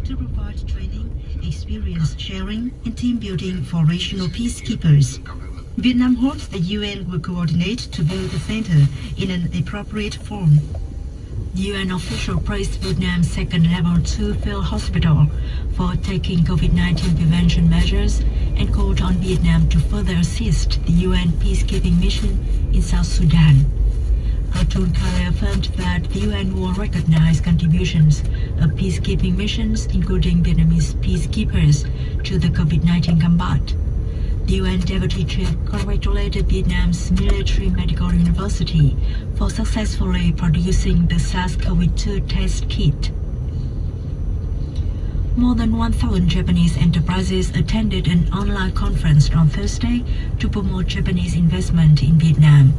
to provide training, experience sharing, and team building for regional peacekeepers. Vietnam hopes the UN will coordinate to build the center in an appropriate form. The UN official praised Vietnam's second level 2 field hospital for taking COVID-19 prevention measures and called on Vietnam to further assist the UN peacekeeping mission in South Sudan. Altun Kale affirmed that the UN will recognize contributions of peacekeeping missions, including Vietnamese peacekeepers, to the COVID-19 combat. The UN Deputy Chief congratulated Vietnam's Military Medical University for successfully producing the SARS-CoV-2 test kit. More than 1,000 Japanese enterprises attended an online conference on Thursday to promote Japanese investment in Vietnam.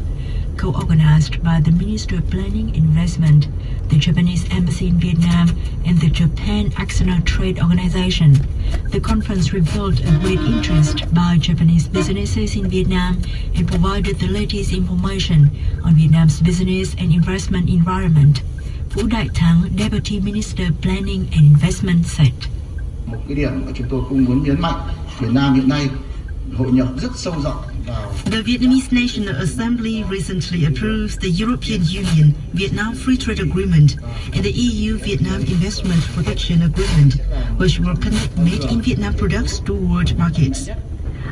Co-organized by the Ministry of Planning and Investment, the Japanese Embassy in Vietnam, and the Japan External Trade Organization. The conference revealed a great interest by Japanese businesses in Vietnam and provided the latest information on Vietnam's business and investment environment. Vũ Đại Thắng, Deputy Minister of Planning and Investment said. Một cái điểm mà chúng tôi cũng muốn nhấn mạnh, Việt Nam hiện nay hội nhập rất sâu rộng. The Vietnamese National Assembly recently approved the European Union Vietnam Free Trade Agreement and the EU-Vietnam Investment Protection Agreement, which will connect made-in-Vietnam products to world markets.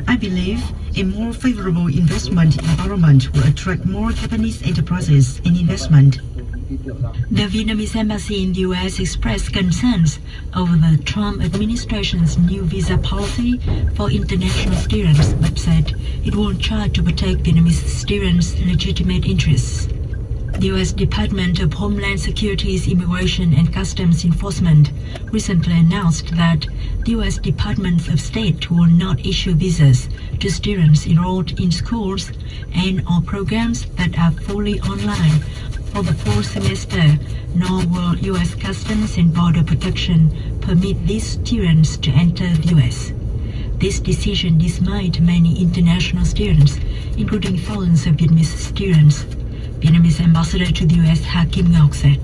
I believe a more favorable investment environment will attract more Japanese enterprises and investment. The Vietnamese embassy in the U.S. expressed concerns over the Trump administration's new visa policy for international students, but said it won't try to protect Vietnamese students' legitimate interests. The U.S. Department of Homeland Security's Immigration and Customs Enforcement recently announced that the U.S. Department of State will not issue visas to students enrolled in schools and/or programs that are fully online for the fall semester, nor will U.S. Customs and Border Protection permit these students to enter the U.S. This decision dismayed many international students, including thousands of Vietnamese students. Vietnamese ambassador to the U.S. Ha Kim Ngọc said.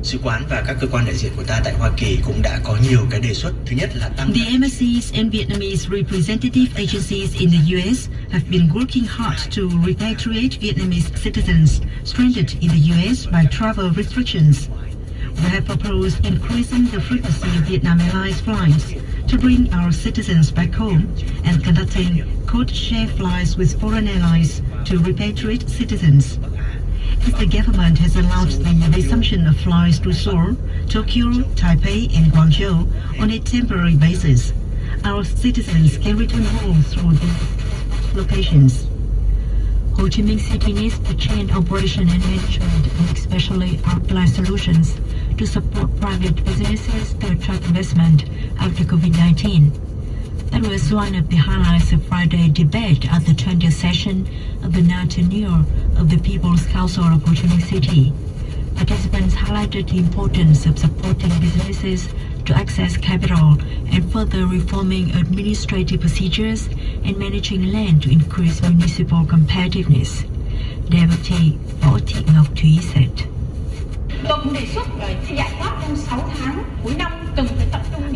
Sứ quán và các cơ quan đại diện của ta tại Hoa Kỳ cũng đã có nhiều cái đề xuất. Thứ nhất là tăng. The embassies and Vietnamese representative agencies in the U.S. have been working hard to repatriate Vietnamese citizens stranded in the U.S. by travel restrictions. We have proposed increasing the frequency of Vietnam Airlines flights to bring our citizens back home and conducting code-share flights with foreign airlines to repatriate citizens. As the government has allowed the resumption of flights to Seoul, Tokyo, Taipei and Guangzhou on a temporary basis, our citizens can return home through these locations. Ho Chi Minh City needs to change operation and management and especially outline solutions to support private businesses to attract investment after COVID-19. That was one of the highlights of Friday's debate at the 20th session of the National of the People's Council of Ho Chi Minh City. Participants highlighted the importance of supporting businesses to access capital and further reforming administrative procedures and managing land to increase municipal competitiveness. Deputy Võ Thị Ngọc Thúy said.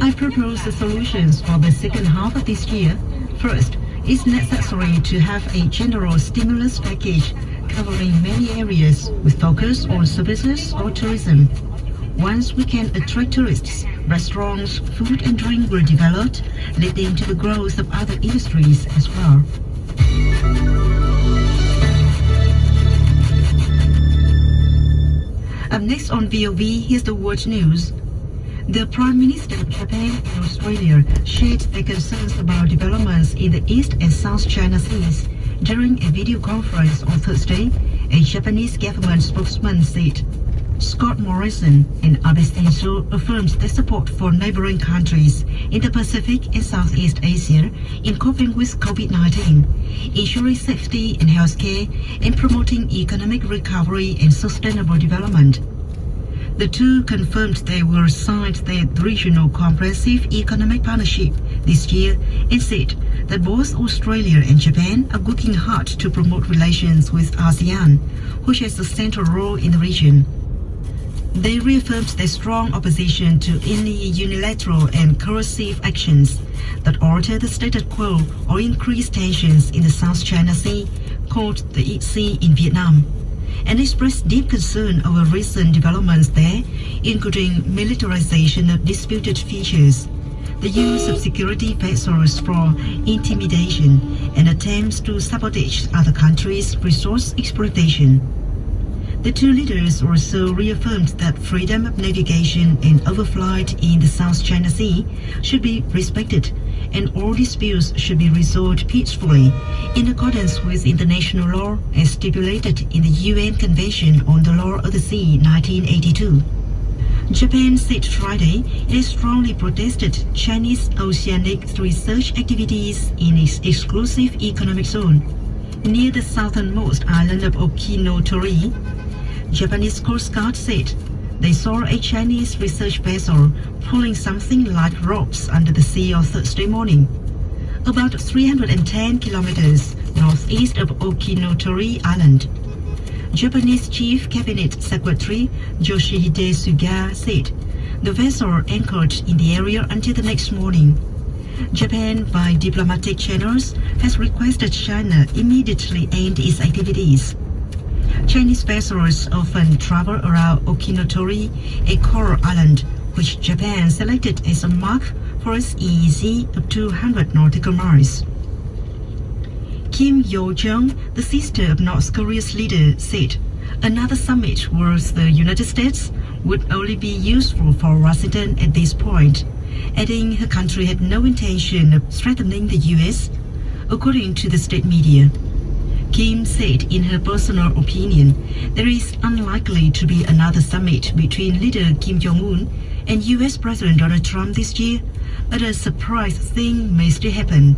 I propose the solutions for the second half of this year. First, it's necessary to have a general stimulus package covering many areas with focus on services or tourism. Once we can attract tourists, restaurants, food and drink will develop, leading to the growth of other industries as well. Up next on VOV, here's the world news. The Prime Minister of Japan and Australia shared their concerns about developments in the East and South China Seas during a video conference on Thursday, a Japanese government spokesman said. Scott Morrison and Abe Shinzo affirmed their support for neighboring countries in the Pacific and Southeast Asia in coping with COVID-19, ensuring safety and healthcare, and promoting economic recovery and sustainable development. The two confirmed they will sign the Regional Comprehensive Economic Partnership this year and said that both Australia and Japan are working hard to promote relations with ASEAN, which has a central role in the region. They reaffirmed their strong opposition to any unilateral and coercive actions that alter the status quo or increase tensions in the South China Sea, called the Sea in Vietnam, and expressed deep concern over recent developments there, including militarization of disputed features, the use of security vessels for intimidation, and attempts to sabotage other countries' resource exploitation. The two leaders also reaffirmed that freedom of navigation and overflight in the South China Sea should be respected, and all disputes should be resolved peacefully in accordance with international law as stipulated in the UN Convention on the Law of the Sea 1982. Japan said Friday it has strongly protested Chinese oceanic research activities in its exclusive economic zone near the southernmost island of Okinotori. Japanese Coast Guard said they saw a Chinese research vessel pulling something like ropes under the sea on Thursday morning, about 310 kilometers northeast of Okinotori Island. Japanese Chief Cabinet Secretary Yoshihide Suga said the vessel anchored in the area until the next morning. Japan, via diplomatic channels, has requested China immediately end its activities. Chinese vessels often travel around Okinotori, a coral island, which Japan selected as a mark for its EEZ of 200 nautical miles. Kim Yo-jong, the sister of North Korea's leader, said another summit with the United States would only be useful for Washington at this point, adding her country had no intention of threatening the U.S., according to the state media. Kim said in her personal opinion, there is unlikely to be another summit between leader Kim Jong-un and U.S. President Donald Trump this year, but a surprise thing may still happen,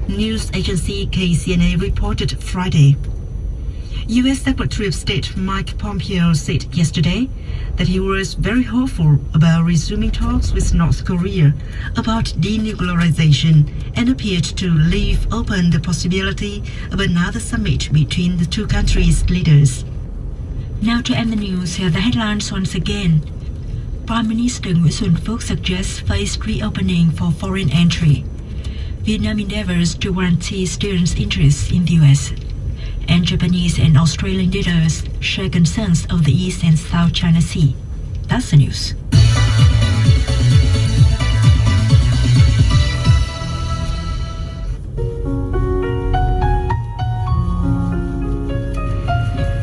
news agency KCNA reported Friday. U.S. Secretary of State Mike Pompeo said yesterday that he was very hopeful about resuming talks with North Korea about denuclearization and appeared to leave open the possibility of another summit between the two countries' leaders. Now to end the news, here are the headlines once again. Prime Minister Nguyễn Xuân Phúc suggests phased reopening for foreign entry. Vietnam endeavors to guarantee students' interests in the U.S. And Japanese and Australian leaders share concerns of the East and South China Sea. That's the news.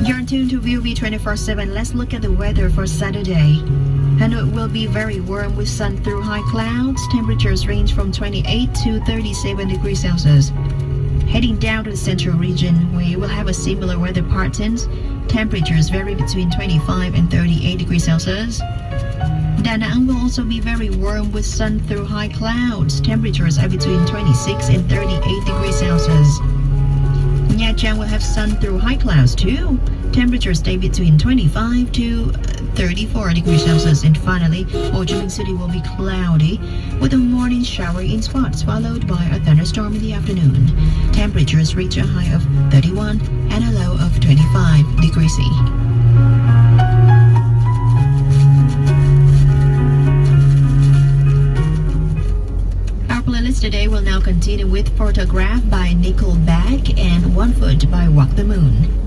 You're tuned to VOV 24/7. Let's look at the weather for Saturday. Hanoi will be very warm with sun through high clouds. Temperatures range from 28 to 37 degrees Celsius. Heading down to the central region, where you will have a similar weather patterns. Temperatures vary between 25 and 38 degrees Celsius. Da Nang will also be very warm with sun through high clouds. Temperatures are between 26 and 38 degrees Celsius. Nha Trang will have sun through high clouds too. Temperatures stay between 25 to 34 degrees Celsius. And finally, Ho Chi Minh City will be cloudy with a morning shower in spots followed by a thunderstorm in the afternoon. Temperatures reach a high of 31 and a low of 25 degrees C. Our playlist today will now continue with Photograph by Nickelback and One Foot by Walk the Moon.